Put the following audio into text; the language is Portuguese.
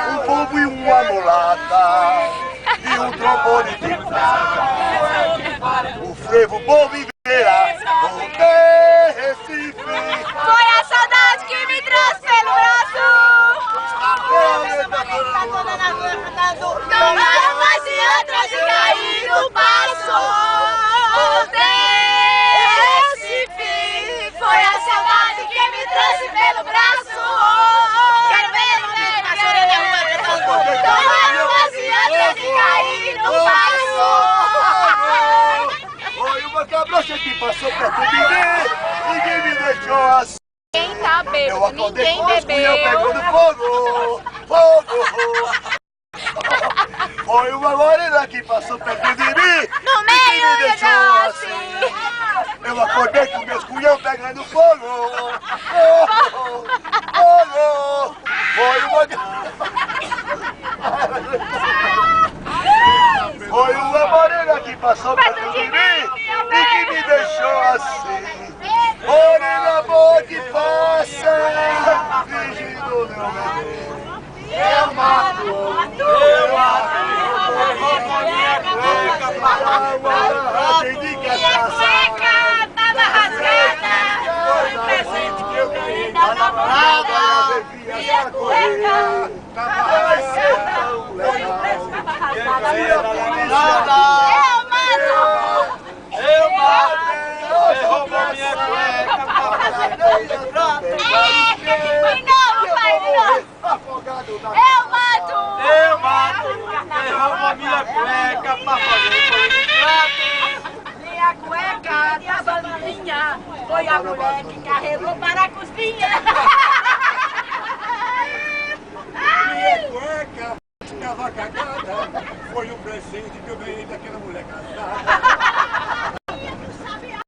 um pombo e uma mulata, e um trombone de prata. O frevo bom viverá, voltei Recife. Foi a saudade que me trouxe pelo braço. Tomaram umas e outras e caí no passo. Voltei Recife. Foi a saudade que me trouxe pelo braço. Quero ver o negro na chorando na rua cantando. Tomaram umas e outras e caí no passo. Foi uma cabrocha que passou perto de mim e que me deixou assim. Ninguém tá Eu bêbado, acordei ninguém com os cunhão bebeu. pegando fogo, fogo. Foi uma morena que passou perto de mim No e que meio me e deixou assim. Eu acordei com meus cunhão pegando fogo, fogo, fogo. Foi uma... Foi uma morena que passou perto de mim e que me deixou assim. Morena boa que passa, fingindo meu bebê. Eu mato, eu mato. Minha cueca tava rasgada. Foi o presente que eu ganhei da namorada. Minha cueca tava rasgada. Foi o presente que tava rasgada. Eu mato. Você roubou minha cueca pra fazer De novo, pai, de novo. Eu mato. Eu mato. Você roubou minha cueca pra fazer politrato. Minha cueca tava limpinha. Foi a mulher que carregou para a cozinha. Minha cueca estava cagada, foi um presente que eu ganhei